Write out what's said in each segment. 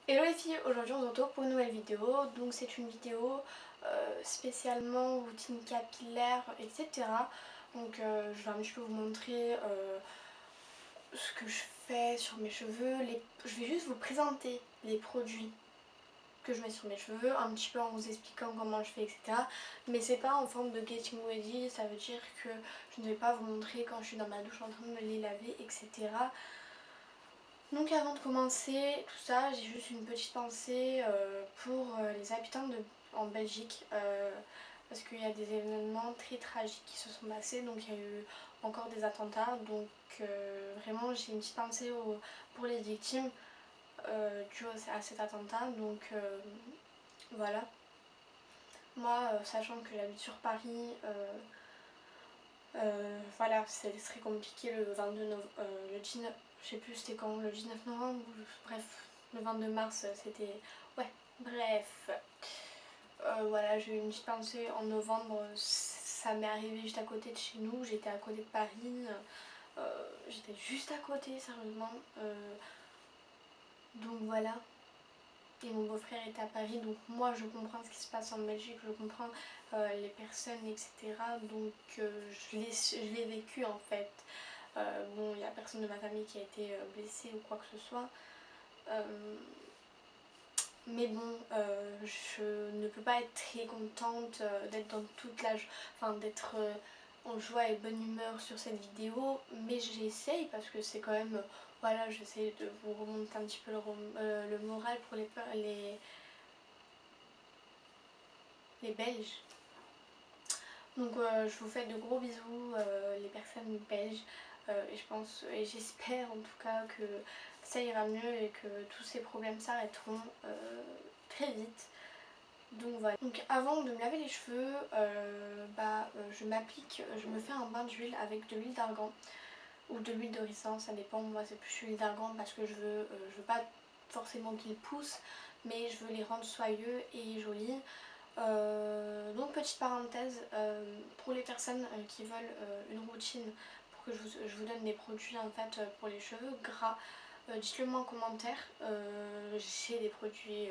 Hello les filles, aujourd'hui on se retrouve pour une nouvelle vidéo. Donc c'est une vidéo spécialement routine capillaire, etc. Donc je vais un petit peu vous montrer ce que je fais sur mes cheveux. Je vais juste vous présenter les produits que je mets sur mes cheveux, un petit peu en vous expliquant comment je fais, etc. Mais c'est pas en forme de getting ready, ça veut dire que je ne vais pas vous montrer quand je suis dans ma douche en train de me les laver, etc. Donc avant de commencer tout ça, j'ai juste une petite pensée pour les habitants en Belgique parce qu'il y a des événements très tragiques qui se sont passés, donc il y a eu encore des attentats, donc vraiment j'ai une petite pensée pour les victimes dues à cet attentat, donc voilà. Moi, sachant que j'habite sur Paris, voilà, c'est très compliqué le 22 novembre, le 19, je sais plus c'était quand, le 19 novembre, bref, le 22 mars c'était, ouais, bref. Voilà, j'ai eu une petite pensée en novembre, ça m'est arrivé juste à côté de chez nous, j'étais à côté de Paris, j'étais juste à côté, sérieusement. Donc voilà. Et mon beau-frère est à Paris, donc moi je comprends ce qui se passe en Belgique, je comprends les personnes, etc. Donc je l'ai vécu en fait. Bon, il n'y a personne de ma famille qui a été blessé ou quoi que ce soit. Mais bon, je ne peux pas être très contente d'être dans toute enfin d'être en joie et bonne humeur sur cette vidéo. Mais j'essaye parce que c'est quand même, voilà, j'essaie de vous remonter un petit peu le moral pour les Belges. Donc je vous fais de gros bisous les personnes belges et je pense et j'espère en tout cas que ça ira mieux et que tous ces problèmes s'arrêteront très vite. Donc voilà. Donc avant de me laver les cheveux, je me fais un bain d'huile avec de l'huile d'argan ou de l'huile de ricin, ça dépend. Moi c'est plus l'huile d'argan parce que je veux pas forcément qu'ils poussent, mais je veux les rendre soyeux et jolis. Donc petite parenthèse, pour les personnes qui veulent une routine pour que je vous donne des produits en fait pour les cheveux gras, dites-le moi en commentaire. J'ai des produits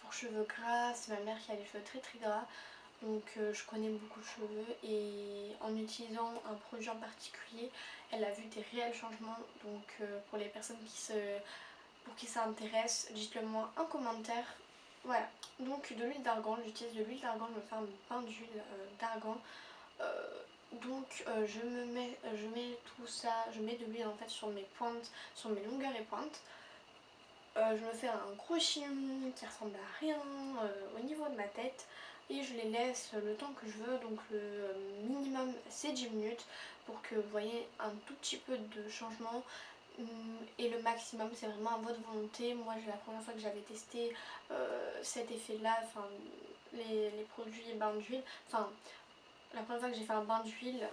pour cheveux gras, c'est ma mère qui a les cheveux très très gras. Donc je connais beaucoup de cheveux et en utilisant un produit en particulier, elle a vu des réels changements. Donc pour les personnes pour qui ça intéresse, dites-le moi en commentaire. Voilà, donc de l'huile d'argan, j'utilise de l'huile d'argan, je me fais un bain d'huile d'argan. Je mets tout ça, je mets de l'huile en fait sur mes pointes, sur mes longueurs et pointes. Je me fais un gros chignon qui ressemble à rien au niveau de ma tête et je les laisse le temps que je veux, donc le minimum c'est 10 minutes pour que vous voyez un tout petit peu de changement. Et le maximum c'est vraiment à votre volonté. Moi la première fois que j'avais testé cet effet là, enfin les produits bain d'huile, enfin la première fois que j'ai fait un bain d'huile,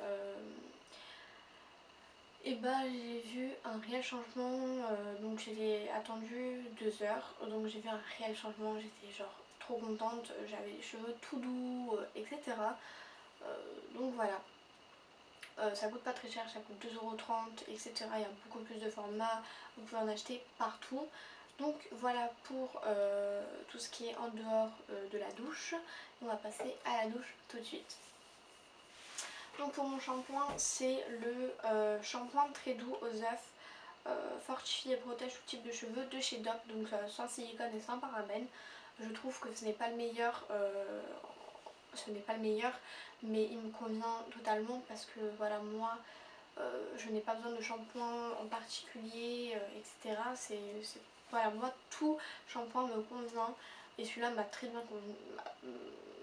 et bah j'ai vu un réel changement, donc j'ai attendu 2 heures, donc j'ai vu un réel changement, j'étais genre trop contente, j'avais les cheveux tout doux, etc. Donc voilà. Ça coûte pas très cher, ça coûte 2,30 €, etc. Il y a beaucoup plus de formats, vous pouvez en acheter partout. Donc voilà pour tout ce qui est en dehors de la douche. On va passer à la douche tout de suite. Donc pour mon shampoing, c'est le shampoing très doux aux œufs, fortifie et protège tout type de cheveux de chez Dop, donc sans silicone et sans parabènes. Je trouve que ce n'est pas le meilleur, mais il me convient totalement parce que voilà, moi je n'ai pas besoin de shampoing en particulier, etc. Voilà, moi tout shampoing me convient et celui-là m'a très bien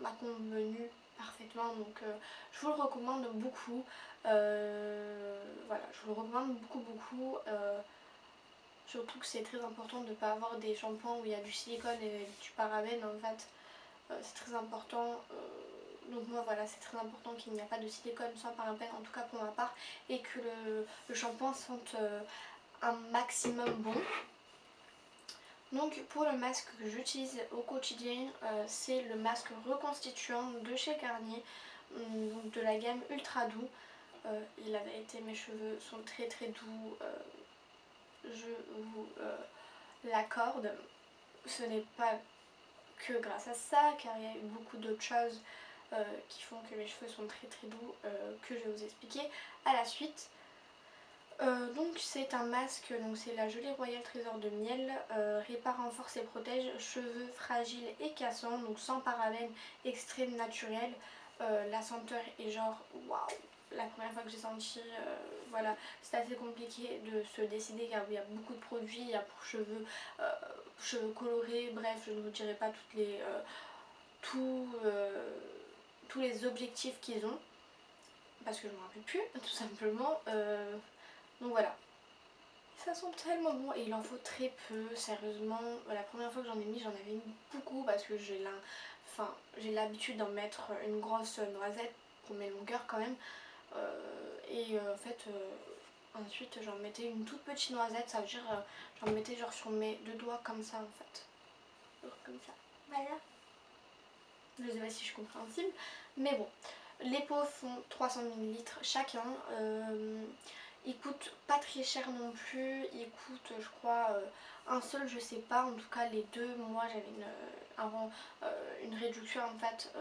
m'a convenu parfaitement, donc je vous le recommande beaucoup. Voilà, je vous le recommande beaucoup. Surtout que c'est très important de ne pas avoir des shampoings où il y a du silicone et du parabène en fait. C'est très important. Donc moi voilà, c'est très important qu'il n'y a pas de silicone sans parabène, en tout cas pour ma part, et que le shampoing sente un maximum bon. Donc pour le masque que j'utilise au quotidien, c'est le masque reconstituant de chez Garnier, donc de la gamme Ultra Doux. La vérité, mes cheveux sont très doux, je vous l'accorde. ce n'est pas que grâce à ça, car il y a eu beaucoup d'autres choses qui font que mes cheveux sont très très doux, que je vais vous expliquer à la suite. Donc c'est un masque, donc c'est la gelée royale trésor de miel, répare, renforce et protège cheveux fragiles et cassants, donc sans parabènes, extrême naturel. La senteur est genre waouh. La première fois que j'ai senti, voilà, c'est assez compliqué de se décider car il y a beaucoup de produits, il y a pour cheveux, cheveux colorés, bref je ne vous dirai pas toutes les, tous les objectifs qu'ils ont parce que je ne me rappelle plus tout simplement. Donc voilà, ça sent tellement bon et il en faut très peu, sérieusement. La première fois que j'en ai mis, j'en avais mis beaucoup parce que j'ai l'habitude d'en mettre une grosse noisette pour mes longueurs quand même. En fait, ensuite j'en mettais une toute petite noisette, ça veut dire j'en mettais genre sur mes deux doigts comme ça en fait. Genre comme ça, voilà. Je sais pas si je suis compréhensible, mais bon. Les pots font 300 ml chacun. Ils coûtent pas très cher non plus. Ils coûtent, je crois, un seul, je sais pas. En tout cas, les deux, moi j'avais une réduction en fait.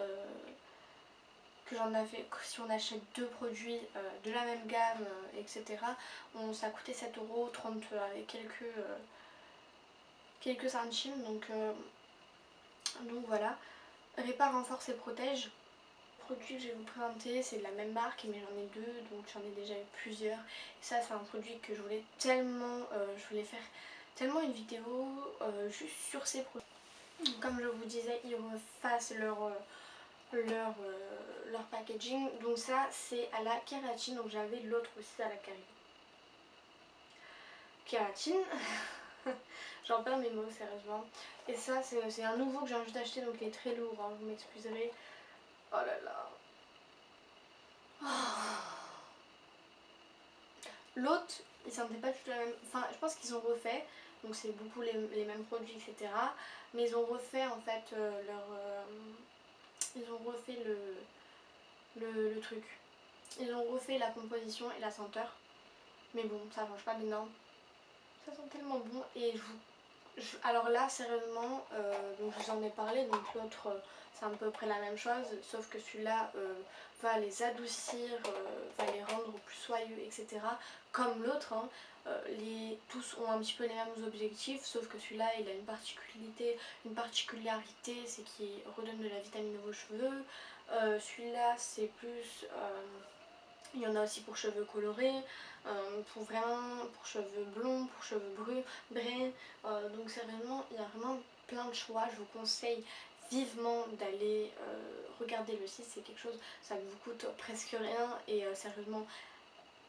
Que j'en avais, que si on achète deux produits de la même gamme, etc. Ça coûtait 7,30 € avec quelques centimes. Donc voilà. Répare, renforce et protège. Le produit que je vais vous présenter, c'est de la même marque, mais j'en ai deux, donc j'en ai déjà eu plusieurs. Et ça, c'est un produit que je voulais tellement, je voulais faire tellement une vidéo juste sur ces produits. Comme je vous disais, ils refassent leur packaging. Donc ça, c'est à la kératine, donc j'avais l'autre aussi à la kératine. J'en perds mes mots, sérieusement. Et ça, c'est un nouveau que j'ai envie d'acheter, donc il est très lourd, hein, vous m'excuserez. Oh là là. L'autre, ils sentait pas du tout la même. Enfin, je pense qu'ils ont refait, donc c'est beaucoup les mêmes produits, etc. Mais ils ont refait en fait ils ont refait le truc. Ils ont refait la composition et la senteur. Mais bon, ça change pas d'énorme. Ça sent tellement bon. Et alors là, sérieusement, donc je vous en ai parlé, donc l'autre c'est à peu près la même chose, sauf que celui-là va les adoucir, va les rendre plus soyeux, etc. Comme l'autre, hein. Tous ont un petit peu les mêmes objectifs, sauf que celui-là il a une particularité, c'est qu'il redonne de la vitamine à vos cheveux. Celui-là c'est plus... il y en a aussi pour cheveux colorés, pour cheveux blonds, pour cheveux bruns. Donc sérieusement, il y a vraiment plein de choix. Je vous conseille vivement d'aller regarder le site. C'est quelque chose, ça ne vous coûte presque rien et sérieusement,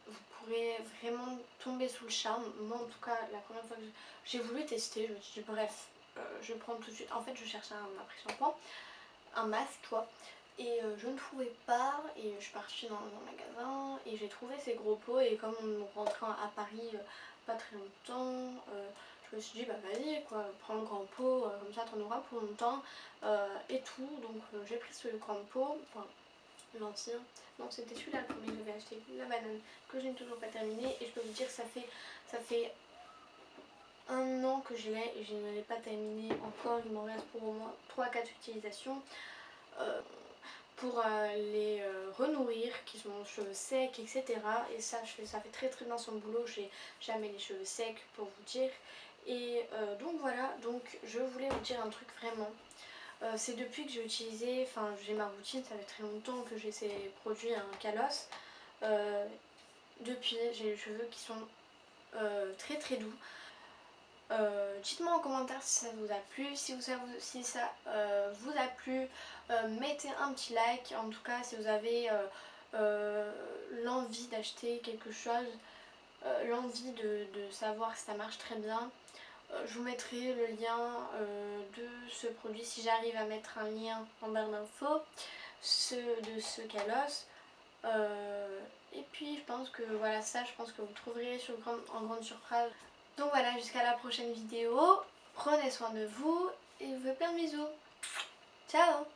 vous pourrez vraiment tomber sous le charme. Moi en tout cas, la première fois que j'ai voulu tester, je me suis dit bref, je prends tout de suite. En fait, je cherchais un après-shampoing, un masque quoi. Et je ne trouvais pas et je suis partie dans un magasin et j'ai trouvé ces gros pots et comme on rentrait à Paris pas très longtemps, je me suis dit bah vas-y quoi, prends le grand pot, comme ça t'en auras pour longtemps et tout. Donc j'ai pris ce grand pot, enfin l'ancien, non c'était celui-là le premier que j'avais acheté, la banane, que je n'ai toujours pas terminé et je peux vous dire que ça fait un an que je l'ai et je ne l'ai pas terminé encore, il m'en reste pour au moins 3-4 utilisations. Pour les renourrir, qui sont mon cheveux secs, etc. Et ça, ça fait très très bien son boulot, j'ai jamais les cheveux secs pour vous dire. Et donc voilà, donc je voulais vous dire un truc vraiment. C'est depuis que j'ai utilisé, enfin j'ai ma routine, ça fait très longtemps que j'ai ces produits un Kalos. Depuis, j'ai les cheveux qui sont très très doux. Dites-moi en commentaire si ça vous a plu, si ça vous a plu, mettez un petit like, en tout cas si vous avez l'envie d'acheter quelque chose, l'envie de savoir si ça marche très bien. Je vous mettrai le lien de ce produit si j'arrive à mettre un lien en barre d'infos, de ce Kalos. Et puis je pense que voilà, ça je pense que vous trouverez en grande surprise. Donc voilà, jusqu'à la prochaine vidéo. Prenez soin de vous et je vous fais plein de bisous. Ciao!